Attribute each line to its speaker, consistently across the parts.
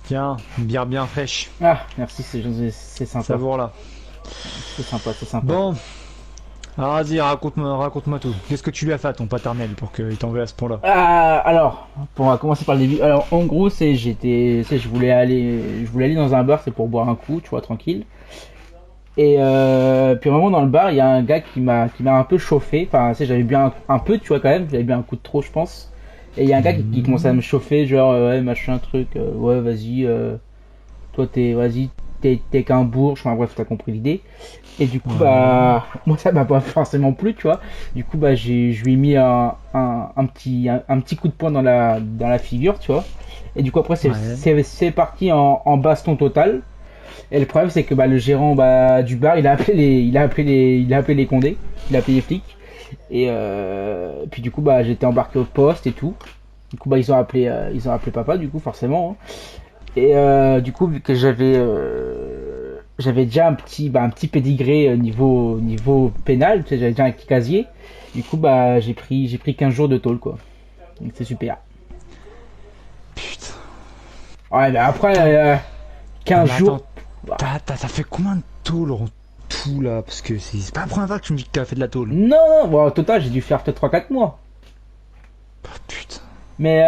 Speaker 1: Tiens, une bière bien fraîche.
Speaker 2: Ah, merci, c'est sympa.
Speaker 1: Savoure-la.
Speaker 2: C'est sympa, c'est sympa.
Speaker 1: Bon, alors vas-y, raconte-moi tout. Qu'est-ce que tu lui as fait à ton paternel pour qu'il t'en veuille à ce point-là?
Speaker 2: Alors, on va commencer par le début. Alors, en gros, je voulais aller dans un bar, c'est pour boire un coup, tu vois, tranquille. Et puis, vraiment, dans le bar, il y a un gars qui m'a un peu chauffé. Enfin, tu sais, j'avais bien un peu, tu vois, quand même, j'avais bien un coup de trop, je pense. Et il y a un gars qui commençait à me chauffer, genre, ouais, machin, truc, ouais, vas-y, toi, t'es qu'un bourge, enfin, bref, t'as compris l'idée. Et du coup,
Speaker 1: Ouais.
Speaker 2: bah, moi, ça m'a pas forcément plu, tu vois. Du coup, bah, je lui ai mis un petit coup de poing dans la figure, tu vois. Et du coup, après,
Speaker 1: Ouais.
Speaker 2: c'est parti en baston total. Et le problème, c'est que bah, le gérant bah, du bar, il a appelé les condés, il a appelé les flics. Et puis, du coup, bah, j'étais embarqué au poste et tout. Du coup, bah, ils ont appelé papa, du coup, forcément, hein. Et du coup, vu que j'avais déjà un petit pédigré niveau pénal, tu sais, j'avais déjà un petit casier. Du coup, bah, j'ai pris 15 jours de tôle, quoi. Donc c'est super.
Speaker 1: Putain.
Speaker 2: Ouais, mais après,
Speaker 1: T'as- Non
Speaker 2: 15
Speaker 1: mais
Speaker 2: jours.
Speaker 1: attends,
Speaker 2: Bah,
Speaker 1: t'as fait combien de tôle en tout là? Parce que c'est pas la première fois que tu me dis que t'as fait de la tôle.
Speaker 2: non, bon, au total, j'ai dû faire peut-être 3 4 mois.
Speaker 1: Oh, putain.
Speaker 2: Mais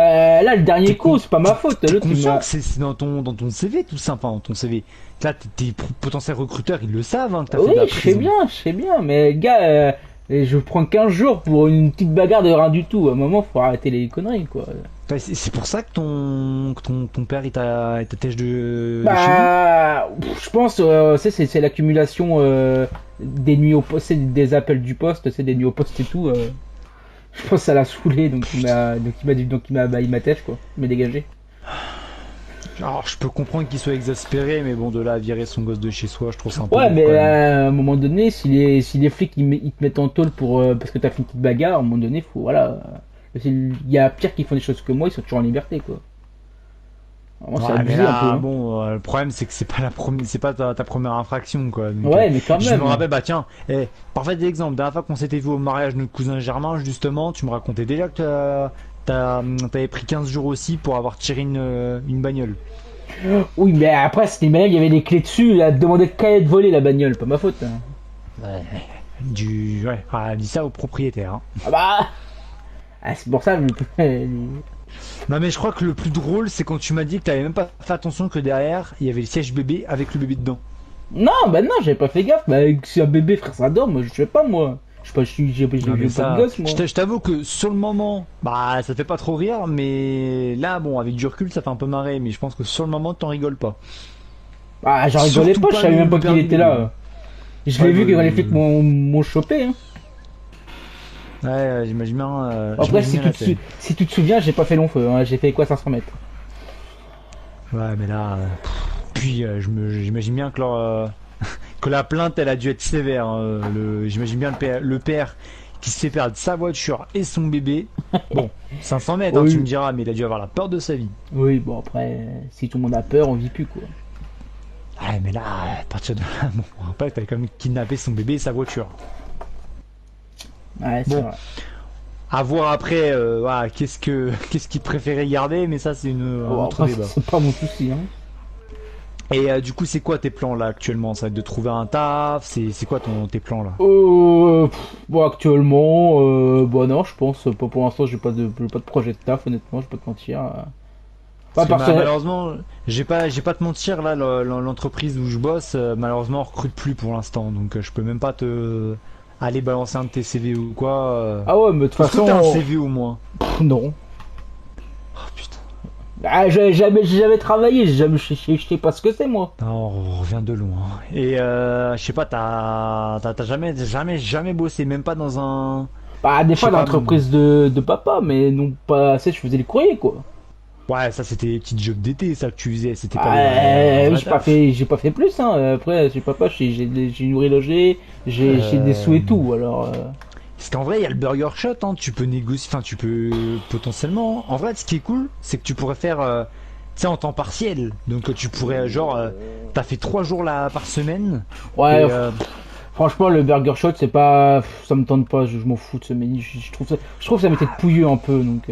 Speaker 2: là, le dernier
Speaker 1: T'es
Speaker 2: coup,
Speaker 1: con-
Speaker 2: c'est pas ma faute.
Speaker 1: t'es
Speaker 2: L'autre, il
Speaker 1: conscient
Speaker 2: m'a.
Speaker 1: que c'est dans ton CV tout ça, enfin dans ton CV. Là, tes potentiels recruteurs, ils le savent hein, que t'as fait
Speaker 2: Oui,
Speaker 1: de la
Speaker 2: je sais
Speaker 1: prison.
Speaker 2: bien, je sais bien. Mais le gars, je prends 15 jours pour une petite bagarre de rien du tout. À un moment, faut arrêter les conneries, quoi.
Speaker 1: Ouais, c'est pour ça que ton père il t'attèche de chez vous?
Speaker 2: Bah, je pense, c'est l'accumulation des nuits au poste, c'est des appels du poste, c'est des nuits au poste et tout. Je pense que ça l'a saoulé, donc il m'a têche quoi, il m'a dégagé.
Speaker 1: Alors, je peux comprendre qu'il soit exaspéré, mais bon, de là à virer son gosse de chez soi, je trouve ça un peu
Speaker 2: Ouais,
Speaker 1: lourd
Speaker 2: mais
Speaker 1: quand même.
Speaker 2: à un moment donné, si les flics ils te mettent en tôle parce que t'as fait une petite bagarre, à un moment donné, faut voilà. Il y a pire qui font des choses que moi, ils sont toujours en liberté quoi. Vraiment, c'est
Speaker 1: Ouais, mais
Speaker 2: abusé un peu,
Speaker 1: là,
Speaker 2: hein.
Speaker 1: bon, le problème, c'est que c'est pas ta première infraction, quoi. Donc,
Speaker 2: Ouais, mais quand
Speaker 1: je me
Speaker 2: même.
Speaker 1: rappelle, bah tiens, parfait exemple, la dernière fois qu'on s'était vu au mariage de notre cousin Germain, justement, tu me racontais déjà que t'avais pris 15 jours aussi pour avoir tiré une bagnole.
Speaker 2: Oui, mais après, c'était une bagnole, il y avait des clés dessus, elle a demandé qu'à être volée la bagnole, pas ma faute, hein.
Speaker 1: Ouais. Ouais, dis ça au propriétaire, hein.
Speaker 2: Ah bah, c'est pour ça.
Speaker 1: Non, mais je crois que le plus drôle, c'est quand tu m'as dit que t'avais même pas fait attention que derrière, il y avait le siège bébé avec le bébé dedans.
Speaker 2: Non, bah non, j'avais pas fait gaffe. Bah, si un bébé, frère, ça dort, moi, je sais pas, moi. Je sais pas,
Speaker 1: Non mais
Speaker 2: j'ai pas de
Speaker 1: ça,
Speaker 2: gosse, moi.
Speaker 1: je t'avoue que sur le moment, bah ça te fait pas trop rire, mais là bon avec du recul ça fait un peu marrer, mais je pense que sur le moment t'en rigoles pas.
Speaker 2: Bah, j'en rigolais
Speaker 1: Surtout
Speaker 2: pas, je
Speaker 1: pas
Speaker 2: savais même
Speaker 1: le
Speaker 2: pas
Speaker 1: père
Speaker 2: qu'il
Speaker 1: du
Speaker 2: était
Speaker 1: bébé,
Speaker 2: là.
Speaker 1: hein.
Speaker 2: Je l'ai
Speaker 1: Ouais, bah,
Speaker 2: vu quand les flics m'ont chopé, hein.
Speaker 1: ouais,
Speaker 2: Après,
Speaker 1: j'imagine bien la scène.
Speaker 2: si tu te souviens, j'ai pas fait long feu, hein. J'ai fait quoi, 500 mètres.
Speaker 1: Ouais mais là, puis j'imagine bien que que la plainte elle a dû être sévère, hein. J'imagine bien le père qui se fait perdre sa voiture et son bébé. Bon, 500 mètres, hein, tu me
Speaker 2: Oui.
Speaker 1: diras, mais il a dû avoir la peur de sa vie.
Speaker 2: Oui, bon, après, si tout le monde a peur, on vit plus, quoi.
Speaker 1: Ouais mais là, à partir de là, bon, après t'avais quand même kidnappé son bébé et sa voiture.
Speaker 2: Ouais, c'est
Speaker 1: Bon,
Speaker 2: vrai.
Speaker 1: à voir après, voilà, qu'est-ce qu'il préférait garder, mais ça c'est un
Speaker 2: Bon,
Speaker 1: autre
Speaker 2: après,
Speaker 1: débat.
Speaker 2: c'est pas mon souci, hein.
Speaker 1: Et du coup, c'est quoi tes plans là actuellement? Ça va être de trouver un taf? C'est quoi tes plans là?
Speaker 2: Bon, actuellement, bon, non, je pense, pas pour l'instant, j'ai pas de projet de taf, honnêtement, je vais pas te mentir.
Speaker 1: Parce
Speaker 2: Pas
Speaker 1: que
Speaker 2: personnel.
Speaker 1: malheureusement, j'ai pas te mentir là, l'entreprise où je bosse, malheureusement, on recrute plus pour l'instant, donc je peux même pas te aller balancer un de tes CV ou quoi.
Speaker 2: Ah ouais, mais de toute
Speaker 1: Est-ce que t'as un
Speaker 2: façon,
Speaker 1: CV au moins?
Speaker 2: non.
Speaker 1: Oh putain.
Speaker 2: Ah, j'ai jamais travaillé, je sais pas ce que c'est, moi.
Speaker 1: Non, on revient de loin. Et je sais pas, t'as jamais bossé, même pas dans un,
Speaker 2: Bah, des
Speaker 1: je
Speaker 2: fois,
Speaker 1: sais
Speaker 2: dans
Speaker 1: pas.
Speaker 2: l'entreprise de papa, mais non pas assez, je faisais les courriers, quoi.
Speaker 1: Ouais, ça c'était les petits jobs d'été, ça que tu faisais, c'était pas un
Speaker 2: Bah,
Speaker 1: vrai taf.
Speaker 2: j'ai pas fait plus, hein. Après, chez papa, j'ai nourri logé, j'ai des sous
Speaker 1: Euh,
Speaker 2: et tout, alors.
Speaker 1: Parce qu'en vrai, il y a le Burger Shot, hein, tu peux négocier, enfin tu peux potentiellement. En vrai, ce qui est cool, c'est que tu pourrais faire, tu sais, en temps partiel. Donc tu pourrais, genre, t'as fait 3 jours là par semaine,
Speaker 2: Ouais,
Speaker 1: et
Speaker 2: franchement, le Burger Shot, c'est pas. Ça me tente pas, je m'en fous de ce menu. Je trouve ça m'était pouilleux un peu, donc.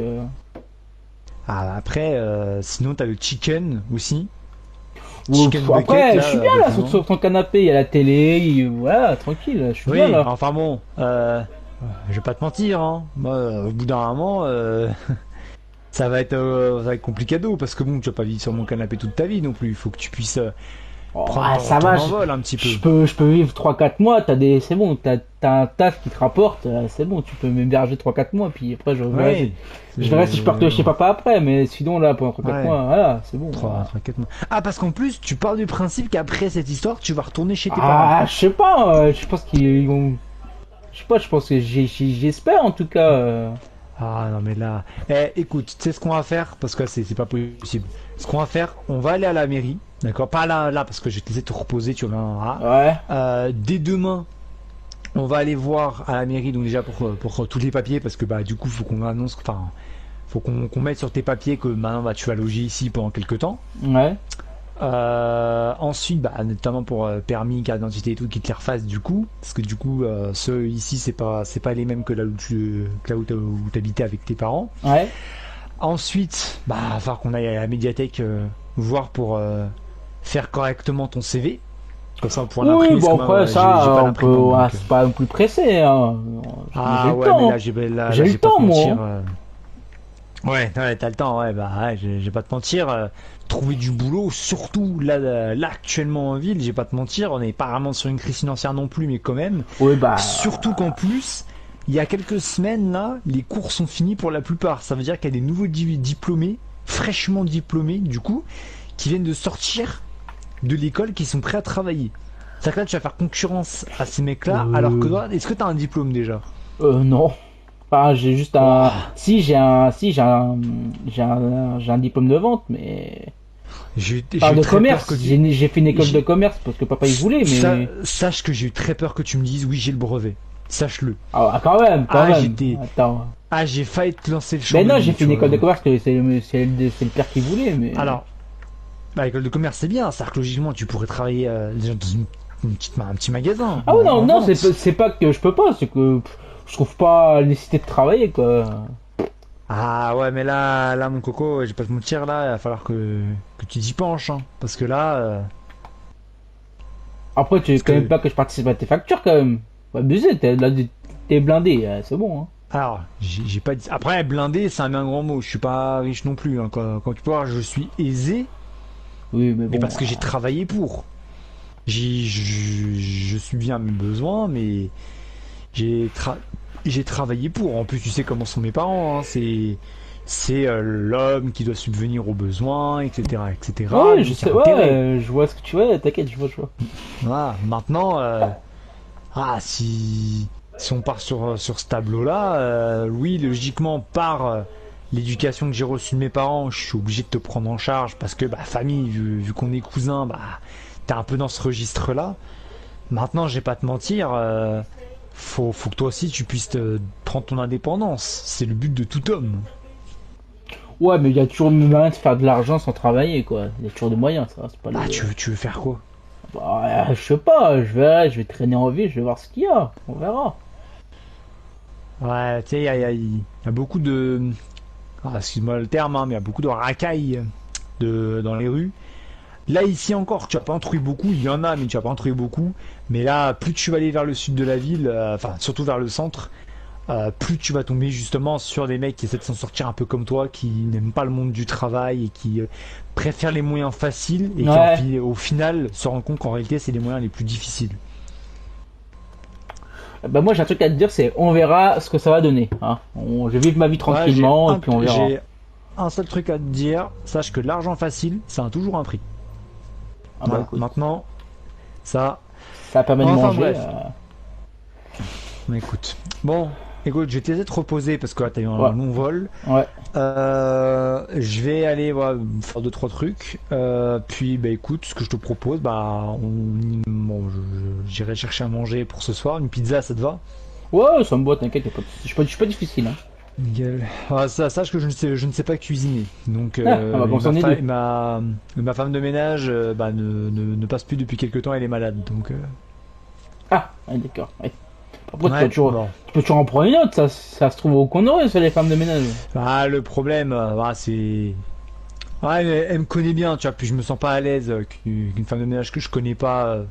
Speaker 1: après, sinon t'as le chicken aussi. chicken bucket,
Speaker 2: Après,
Speaker 1: là,
Speaker 2: je suis bien
Speaker 1: avec
Speaker 2: là,
Speaker 1: le
Speaker 2: sur,
Speaker 1: nom.
Speaker 2: sur ton canapé, il y a la télé, voilà, tranquille, je suis bien
Speaker 1: Oui,
Speaker 2: là.
Speaker 1: enfin bon, je vais pas te mentir, hein. Moi, au bout d'un moment, ça va être complicado parce que bon, tu vas pas vivre sur mon canapé toute ta vie non plus. Il faut que tu puisses
Speaker 2: Oh,
Speaker 1: prendre
Speaker 2: ah, ça
Speaker 1: ton
Speaker 2: va,
Speaker 1: envol un petit peu.
Speaker 2: je peux vivre 3 4 mois, c'est bon, t'as un taf qui te rapporte, c'est bon, tu peux m'héberger 3 4 mois, puis après
Speaker 1: Oui.
Speaker 2: je verrai si je peux retourner chez papa après, mais sinon là, pendant 3 4
Speaker 1: Ouais.
Speaker 2: mois, voilà, c'est bon.
Speaker 1: 4 mois. Ah, parce qu'en plus, tu pars du principe qu'après cette histoire, tu vas retourner chez tes parents.
Speaker 2: Ah, je sais pas, je pense qu'ils vont. Je sais pas, je pense que j'espère en tout cas.
Speaker 1: Ah non mais là, écoute, tu sais ce qu'on va faire parce que c'est pas possible. Ce qu'on va faire, on va aller à la mairie, d'accord? Pas là parce que je vais te laisser te reposer, tu vois.
Speaker 2: Ouais,
Speaker 1: Dès demain, on va aller voir à la mairie donc déjà pour tous les papiers parce que bah du coup faut qu'on annonce, enfin faut qu'on mette sur tes papiers que maintenant bah, tu vas loger ici pendant quelques temps.
Speaker 2: ouais,
Speaker 1: Ensuite, bah, notamment pour permis, carte d'identité et tout, qu'ils te les refassent du coup, parce que du coup, ceux ici, c'est pas les mêmes que là où t'habitais avec tes parents.
Speaker 2: ouais.
Speaker 1: Ensuite, bah, il va falloir qu'on aille à la médiathèque voir pour faire correctement ton CV. Comme ça, on pourra
Speaker 2: Oui,
Speaker 1: l'imprimer, parce
Speaker 2: bon
Speaker 1: que
Speaker 2: après
Speaker 1: moi, j'ai pas
Speaker 2: ça, on peut,
Speaker 1: d'imprimante. Donc,
Speaker 2: c'est pas non plus pressé. Hein. J'ai
Speaker 1: Ah
Speaker 2: le
Speaker 1: ouais, mais
Speaker 2: temps.
Speaker 1: là,
Speaker 2: J'ai le
Speaker 1: j'ai pas
Speaker 2: temps
Speaker 1: te
Speaker 2: moi.
Speaker 1: mentir. Ouais, t'as le temps, ouais, bah, ouais, j'ai pas te mentir. Trouver du boulot, surtout là actuellement en ville, j'ai pas te mentir, on n'est pas vraiment sur une crise financière non plus, mais quand même.
Speaker 2: Oui, bah.
Speaker 1: Surtout qu'en plus, il y a quelques semaines là, les cours sont finis pour la plupart. Ça veut dire qu'il y a des nouveaux diplômés, fraîchement diplômés, du coup, qui viennent de sortir de l'école, qui sont prêts à travailler. C'est-à-dire que là, tu vas faire concurrence à ces mecs-là, alors que toi, est-ce que t'as un diplôme déjà?
Speaker 2: Non. Enfin, j'ai juste un.
Speaker 1: Ouah.
Speaker 2: J'ai un diplôme de vente, mais.
Speaker 1: J'ai
Speaker 2: Enfin,
Speaker 1: eu
Speaker 2: de
Speaker 1: très peur
Speaker 2: commerce.
Speaker 1: que tu...
Speaker 2: J'ai fait une école de
Speaker 1: j'ai-
Speaker 2: commerce parce que papa il voulait, mais.
Speaker 1: Sache que j'ai eu très peur que tu me dises oui, j'ai le brevet. Sache-le.
Speaker 2: Ah, quand même, quand
Speaker 1: Ah,
Speaker 2: même.
Speaker 1: j'étais.
Speaker 2: Attends.
Speaker 1: Ah, j'ai failli te lancer le
Speaker 2: Ben non,
Speaker 1: chandelier,
Speaker 2: j'ai fait
Speaker 1: tu
Speaker 2: une
Speaker 1: vois.
Speaker 2: école de commerce que c'est le père qui voulait, mais.
Speaker 1: Alors, bah, l'école de commerce, c'est bien. C'est-à-dire que logiquement, tu pourrais travailler déjà dans un petit magasin.
Speaker 2: Ah oui, non,
Speaker 1: En
Speaker 2: non,
Speaker 1: vente.
Speaker 2: c'est pas que je peux pas, c'est que je trouve pas la nécessité de travailler, quoi.
Speaker 1: Ah ouais, mais là, mon coco, je vais pas te mentir, là, il va falloir que tu t'y penches, hein. Parce que là,
Speaker 2: Après, tu
Speaker 1: parce
Speaker 2: quand même
Speaker 1: que,
Speaker 2: pas que je participe à tes factures, quand même. Faut abuser, là, t'es blindé, c'est bon, hein.
Speaker 1: alors, j'ai pas dit. Après, blindé, c'est un bien grand mot. Je suis pas riche non plus, hein. Quand tu peux voir, je suis aisé,
Speaker 2: Oui, mais
Speaker 1: mais
Speaker 2: bon.
Speaker 1: parce que j'ai travaillé pour. Je subviens à mes besoins, mais j'ai j'ai travaillé pour. En plus, tu sais comment sont mes parents, hein. C'est l'homme qui doit subvenir aux besoins, etc., etc.
Speaker 2: Ouais,
Speaker 1: Donc,
Speaker 2: je
Speaker 1: il y
Speaker 2: sais,
Speaker 1: a
Speaker 2: ouais,
Speaker 1: intérêt.
Speaker 2: je vois ce que tu veux, t'inquiète, je vois.
Speaker 1: Voilà. Maintenant, si on part sur ce tableau-là, oui, logiquement, par l'éducation que j'ai reçue de mes parents, je suis obligé de te prendre en charge parce que, bah, famille, vu qu'on est cousins, bah, t'es un peu dans ce registre-là. Maintenant, je vais pas te mentir, faut que toi aussi tu puisses prendre ton indépendance. C'est le but de tout homme.
Speaker 2: Ouais, mais il y a toujours moyen de faire de l'argent sans travailler, quoi. Il y a toujours des moyens, ça, c'est pas le.
Speaker 1: Bah, tu veux faire quoi?
Speaker 2: Bah, je sais pas, je vais traîner en ville, je vais voir ce qu'il y a, on verra.
Speaker 1: Ouais, tu sais, il y a beaucoup de... Ah, excuse-moi le terme, hein, mais il y a beaucoup de racailles dans les rues. Là, ici encore, tu vas pas en trouver beaucoup. Il y en a, mais tu vas pas en trouver beaucoup. Mais là, plus tu vas aller vers le sud de la ville, enfin, surtout vers le centre, plus tu vas tomber justement sur des mecs qui essaient de s'en sortir un peu comme toi, qui n'aiment pas le monde du travail et qui préfèrent les moyens faciles et
Speaker 2: Ouais.
Speaker 1: qui, au final, se rendent compte qu'en réalité, c'est les moyens les plus difficiles.
Speaker 2: Bah, moi, j'ai un truc à te dire, c'est on verra ce que ça va donner, hein. Je vais vivre ma vie
Speaker 1: Ouais,
Speaker 2: tranquillement, et puis on verra.
Speaker 1: j'ai un seul truc à te dire, sache que l'argent facile, ça a toujours un prix.
Speaker 2: Ah bah
Speaker 1: Voilà.
Speaker 2: écoute,
Speaker 1: Maintenant, ça.
Speaker 2: ça permet de
Speaker 1: Enfin
Speaker 2: manger.
Speaker 1: bref. Écoute. Bon, écoute, je vais te laisser te reposer parce que là, t'as eu un
Speaker 2: Ouais.
Speaker 1: long vol.
Speaker 2: Ouais.
Speaker 1: Je vais aller voilà, faire deux trois trucs. Puis, bah écoute, ce que je te propose, bah, j'irai chercher à manger pour ce soir. Une pizza, ça te va?
Speaker 2: Ouais, ça me boit, t'inquiète, y a pas de souci. Je suis pas difficile, hein.
Speaker 1: Nickel. Ah, sache que je ne sais pas cuisiner. Donc,
Speaker 2: Ah bah, bon, c'en est deux.
Speaker 1: ma femme de ménage bah, ne passe plus depuis quelques temps, elle est malade. Donc,
Speaker 2: Ah, ouais, d'accord. Ouais. Après,
Speaker 1: ouais, bon.
Speaker 2: tu peux toujours en prendre une autre, ça se trouve au Connery, sur les femmes de ménage.
Speaker 1: Ah, le problème, c'est Ouais, mais elle me connaît bien, tu vois, puis je me sens pas à l'aise qu'une femme de ménage que je connais pas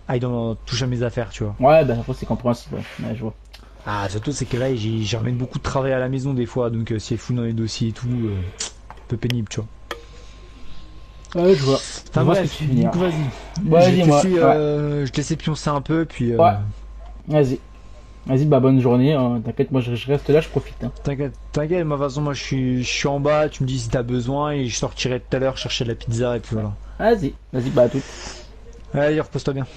Speaker 1: aille touche à mes affaires, tu vois.
Speaker 2: Ouais, bah après c'est compréhensible, ouais. Ouais, je vois.
Speaker 1: Ah, surtout, c'est que là, j'y ramène beaucoup de travail à la maison des fois, donc si elle fouille dans les dossiers et tout, un peu pénible, tu vois.
Speaker 2: Ouais, je vois. Je
Speaker 1: Enfin
Speaker 2: vois ce que
Speaker 1: bref,
Speaker 2: tu veux
Speaker 1: du
Speaker 2: dire.
Speaker 1: coup, vas-y.
Speaker 2: Ouais, dis-moi. Ouais.
Speaker 1: Je te laisse pioncer un peu, puis
Speaker 2: Ouais, vas-y. Vas-y, bah bonne journée, hein. T'inquiète, moi je reste là, je profite, hein.
Speaker 1: t'inquiète, moi, de toute façon, moi, je suis en bas, tu me dis si t'as besoin, et je sortirai tout à l'heure chercher de la pizza, et puis voilà.
Speaker 2: Vas-y, vas-y, bah à toute.
Speaker 1: Allez, repose-toi bien.